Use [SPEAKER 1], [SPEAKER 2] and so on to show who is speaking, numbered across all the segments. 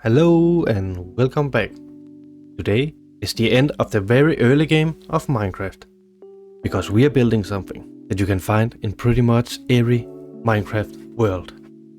[SPEAKER 1] Hello and welcome back. Today is the end of the very early game of Minecraft, because we are building something that you can find in pretty much every Minecraft world.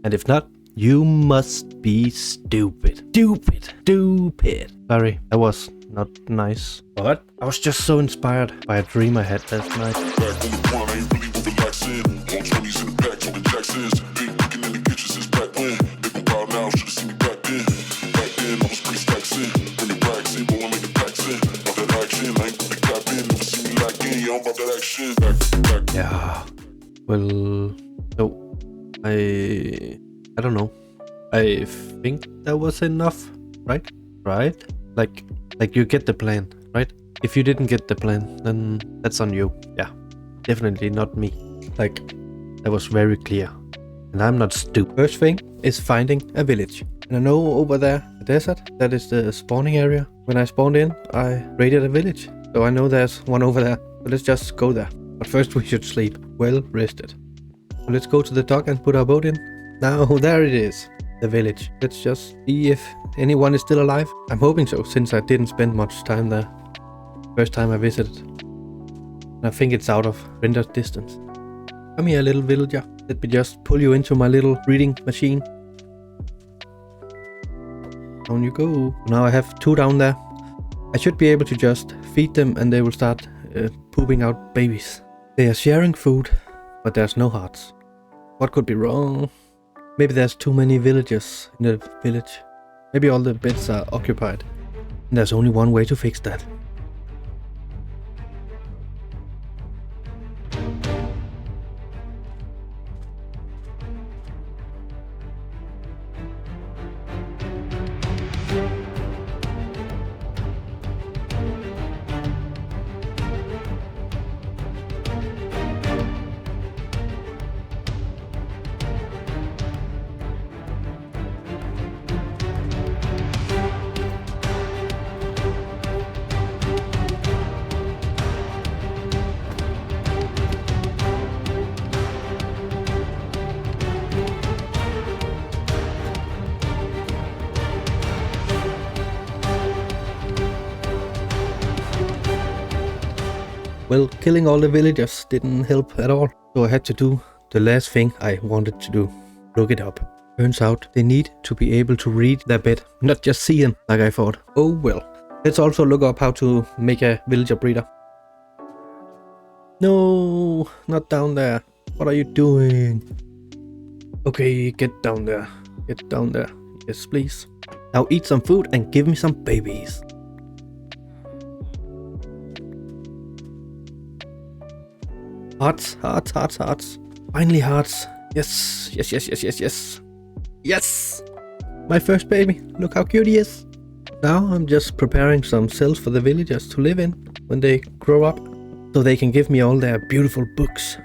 [SPEAKER 1] And if not, you must be stupid. Sorry, that was not nice. But I was just so inspired by a dream I had last night.
[SPEAKER 2] Back on the grind, ain't really moving relaxing. On 20s in the back, on the Jacksons. Been cooking in the kitchen since back when. Living wild now, should've seen me back then. Back then, I was pretty stacks in. Bring the racks in, but I'm making packs in. About that action, I ain't really clapping. Never see me lacking, yeah, I'm about that action. Back.
[SPEAKER 1] Yeah. Well, so I don't know. I think that was enough, right? Like you get the plan, right? If you didn't get the plan, then that's on you. Yeah, definitely not me. Like, that was very clear. And I'm not stupid. First thing is finding a village. And I know over there, the desert, that is the spawning area. When I spawned in, I raided a village. So I know there's one over there. So let's just go there. But first we should sleep, well rested. So let's go to the dock and put our boat in. Now, there it is. The village. Let's just see if anyone is still alive. I'm hoping so, since I didn't spend much time there. First time I visited. And I think it's out of rendered distance. Come here, little villager. Let me just pull you into my little reading machine. Down you go. Now I have 2 down there. I should be able to just feed them and they will start pooping out babies. They are sharing food, but there's no hearts. What could be wrong? Maybe there's too many villagers in the village. Maybe all the beds are occupied. And there's only one way to fix that. Well, killing all the villagers didn't help at all, so I had to do the last thing I wanted to do. Look it up. Turns out they need to be able to read their bed, not just see them like I thought. Oh well. Let's also look up how to make a villager breeder. No, not down there. What are you doing? Okay, get down there. Get down there. Yes, please. Now eat some food and give me some babies. Hearts. Finally hearts. Yes. Yes! My first baby. Look how cute he is. Now I'm just preparing some cells for the villagers to live in when they grow up, so they can give me all their beautiful books.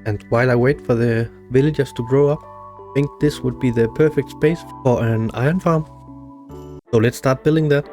[SPEAKER 1] And while I wait for the villagers to grow up, I think this would be the perfect space for an iron farm. So let's start building that.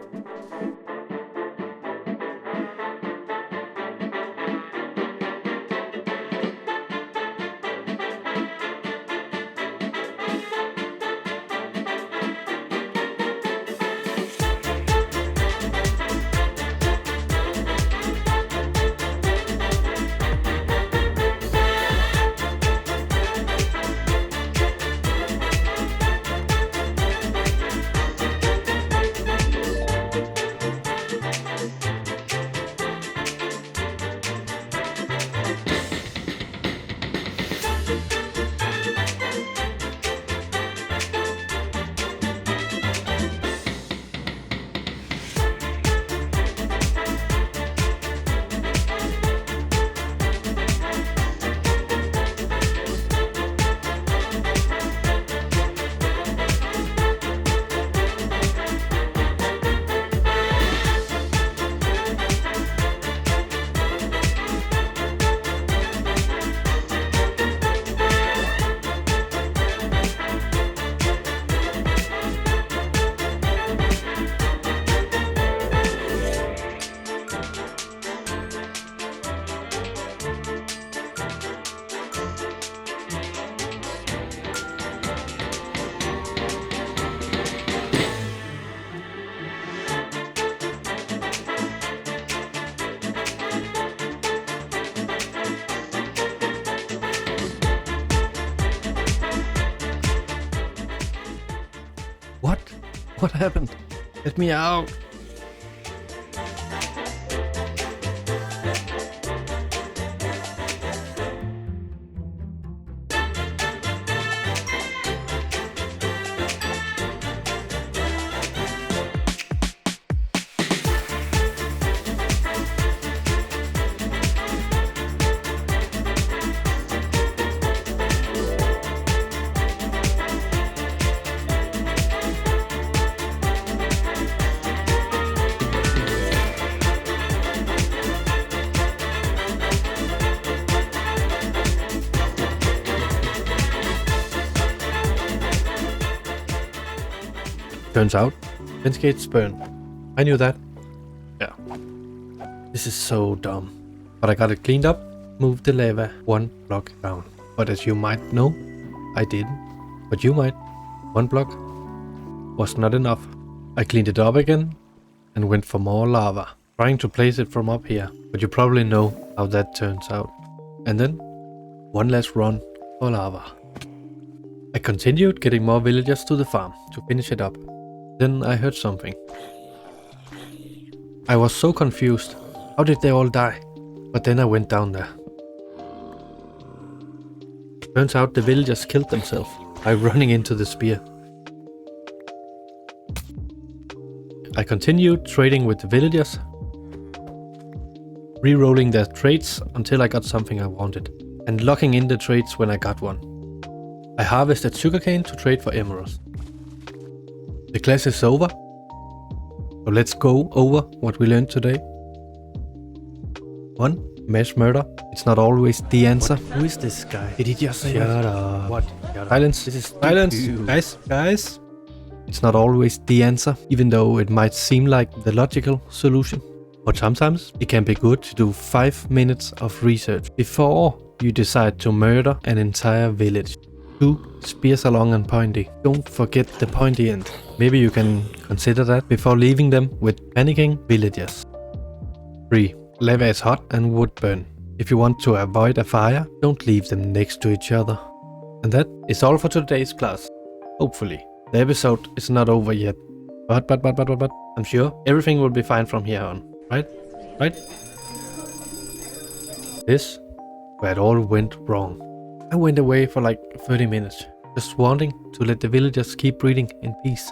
[SPEAKER 1] What happened? Let me out. Turns out, fence gates burn. I knew that. Yeah. This is so dumb. But I got it cleaned up, moved the lava 1 block down. But as you might know, I didn't. But you might. 1 block was not enough. I cleaned it up again and went for more lava, trying to place it from up here. But you probably know how that turns out. And then, one last run for lava. I continued getting more villagers to the farm to finish it up. Then I heard something. I was so confused. How did they all die? But then I went down there. Turns out the villagers killed themselves by running into the spear. I continued trading with the villagers, re-rolling their trades until I got something I wanted, and locking in the trades when I got one. I harvested sugarcane to trade for emeralds. The class is over, so let's go over what we learned today. 1. Mass murder. It's not always the answer. Who is this guy? Did he just say
[SPEAKER 3] Shut up.
[SPEAKER 1] What? Silence. This is silence. Guys. It's not always the answer, even though it might seem like the logical solution. But sometimes it can be good to do 5 minutes of research before you decide to murder an entire village. 2. Spears are long and pointy. Don't forget the pointy end. Maybe you can consider that before leaving them with panicking villagers. 3. Lava is hot and would burn. If you want to avoid a fire, don't leave them next to each other. And that is all for today's class. Hopefully. The episode is not over yet. But I'm sure everything will be fine from here on. Right? This where it all went wrong. I went away for like 30 minutes, just wanting to let the villagers keep breeding in peace.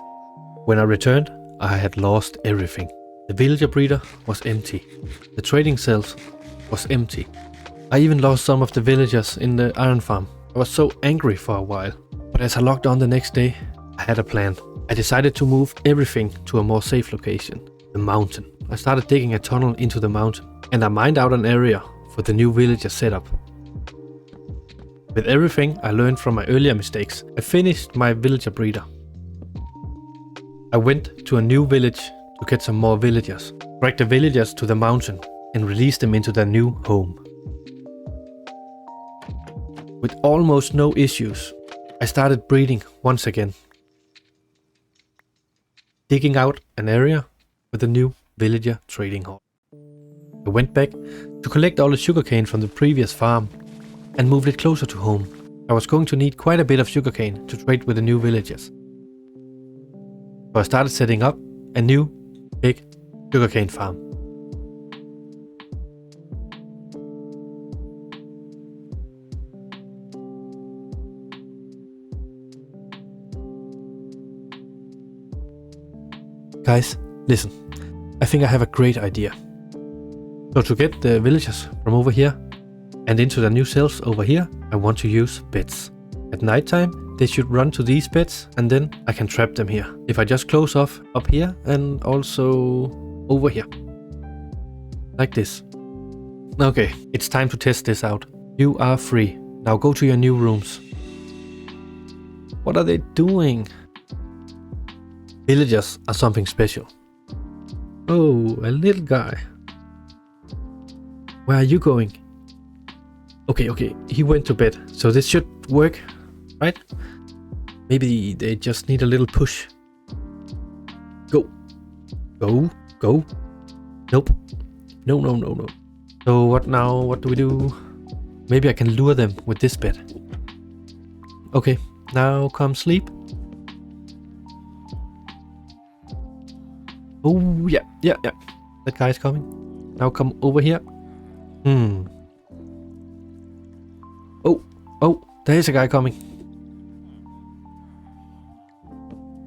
[SPEAKER 1] When I returned, I had lost everything. The villager breeder was empty. The trading cells was empty. I even lost some of the villagers in the iron farm. I was so angry for a while. But as I logged on the next day, I had a plan. I decided to move everything to a more safe location, the mountain. I started digging a tunnel into the mountain, and I mined out an area for the new villager setup. With everything I learned from my earlier mistakes, I finished my villager breeder. I went to a new village to get some more villagers, dragged the villagers to the mountain and released them into their new home. With almost no issues, I started breeding once again, digging out an area for the new villager trading hall. I went back to collect all the sugarcane from the previous farm and moved it closer to home. I was going to need quite a bit of sugarcane to trade with the new villagers. So I started setting up a new big sugarcane farm. Guys, listen. I think I have a great idea. So to get the villagers from over here and into the new cells over here, I want to use beds. At nighttime, they should run to these beds and then I can trap them here. If I just close off up here and also over here. Like this. Okay, it's time to test this out. You are free. Now go to your new rooms. What are they doing? Villagers are something special. Oh, a little guy. Where are you going? Okay, he went to bed, so this should work, right? Maybe they just need a little push. Go. Nope. No. So what now? What do we do? Maybe I can lure them with this bed. Okay, now come sleep. Oh, yeah. That guy's coming. Now come over here. Oh, there is a guy coming.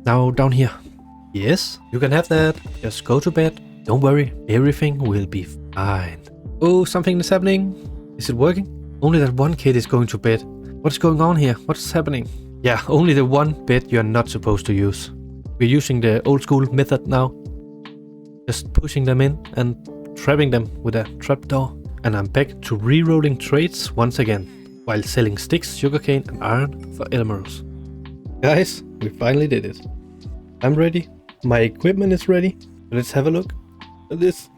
[SPEAKER 1] Now down here. Yes, you can have that. Just go to bed. Don't worry, everything will be fine. Oh, something is happening. Is it working? Only that one kid is going to bed. What's going on here? What's happening? Yeah, only the one bed you're not supposed to use. We're using the old school method now. Just pushing them in and trapping them with a trapdoor. And I'm back to re-rolling trades once again, while selling sticks, sugarcane and iron for emeralds. Guys, we finally did it. I'm ready. My equipment is ready. Let's have a look at this.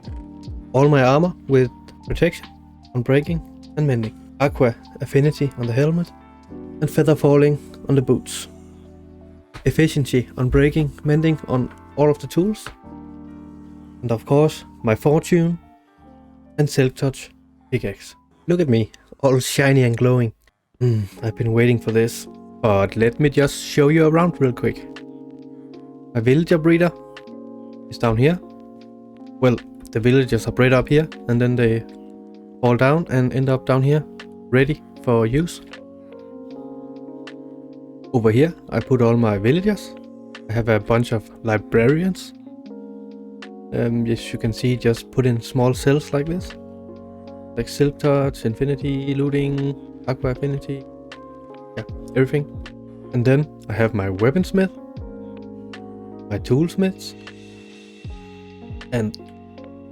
[SPEAKER 1] All my armor with protection on breaking and mending. Aqua affinity on the helmet and feather falling on the boots. Efficiency on breaking, mending on all of the tools. And of course, my fortune and silk touch pickaxe. Look at me, all shiny and glowing. I've been waiting for this. But let me just show you around real quick. My villager breeder is down here. Well, the villagers are bred up here and then they fall down and end up down here, ready for use. Over here, I put all my villagers. I have a bunch of librarians. As you can see, just put in small cells like this. Like Silk Touch, Infinity, Looting, Aqua Affinity. Yeah, everything. And then I have my weaponsmith, my toolsmiths, and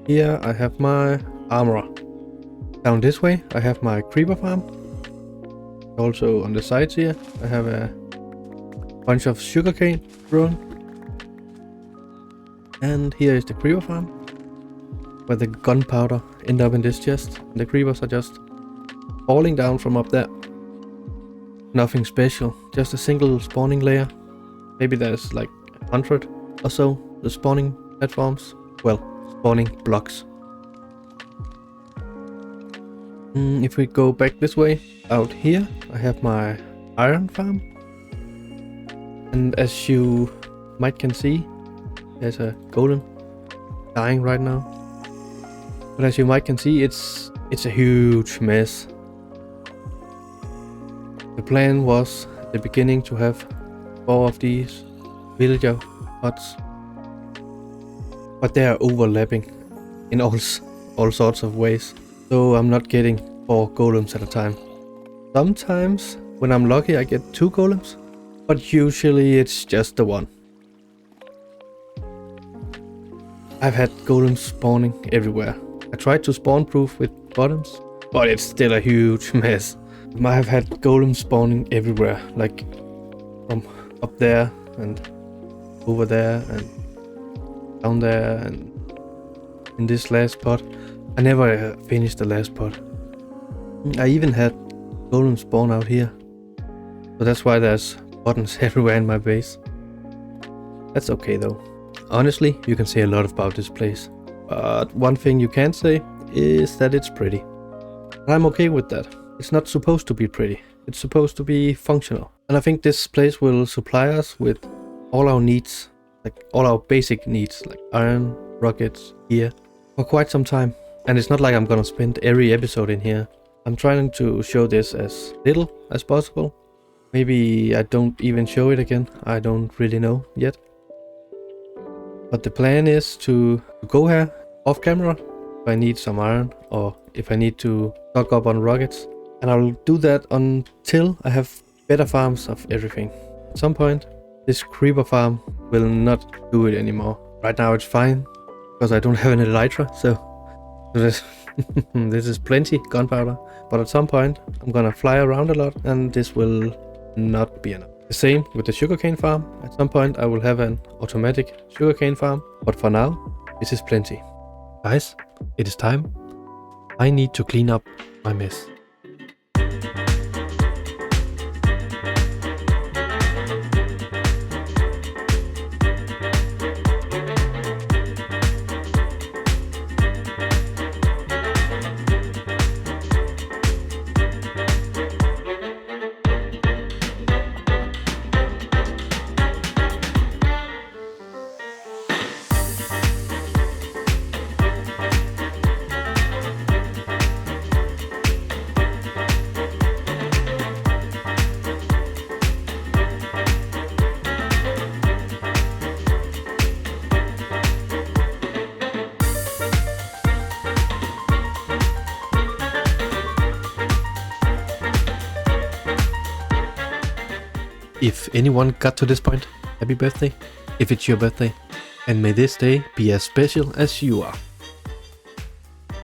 [SPEAKER 1] here I have my armorer. Down this way I have my creeper farm. Also on the sides here I have a bunch of sugarcane grown. And here is the creeper farm, where the gunpowder end up in this chest. The creepers are just falling down from up there. Nothing special, just a single spawning layer. Maybe there's like 100 or so, the spawning platforms. Well, spawning blocks. If we go back this way, out here I have my iron farm. And as you might can see, there's a golem dying right now. But as you might can see, it's a huge mess. The plan was at the beginning to have 4 of these villager huts, but they are overlapping in all sorts of ways. So I'm not getting 4 golems at a time. Sometimes when I'm lucky I get 2 golems, but usually it's just the one. I've had golems spawning everywhere. I tried to spawn proof with bottoms, but it's still a huge mess. I've had golems spawning everywhere, like from up there and over there and down there and in this last pot. I never finished the last pot. I even had golems spawn out here, so that's why there's buttons everywhere in my base. That's okay though. Honestly, you can say a lot about this place, but one thing you can't say is that it's pretty. And I'm okay with that. It's not supposed to be pretty, it's supposed to be functional. And I think this place will supply us with all our needs, like all our basic needs, like iron, rockets, gear, for quite some time. And it's not like I'm gonna spend every episode in here. I'm trying to show this as little as possible. Maybe I don't even show it again, I don't really know yet. But the plan is to go here off camera if I need some iron or if I need to stock up on rockets. And I'll do that until I have better farms of everything. At some point, this creeper farm will not do it anymore. Right now it's fine, because I don't have any elytra, so this, this is plenty gunpowder. But at some point, I'm gonna fly around a lot, and this will not be enough. The same with the sugarcane farm. At some point, I will have an automatic sugarcane farm, but for now, this is plenty. Guys, it is time. I need to clean up my mess. If anyone got to this point, happy birthday. If it's your birthday. And may this day be as special as you are.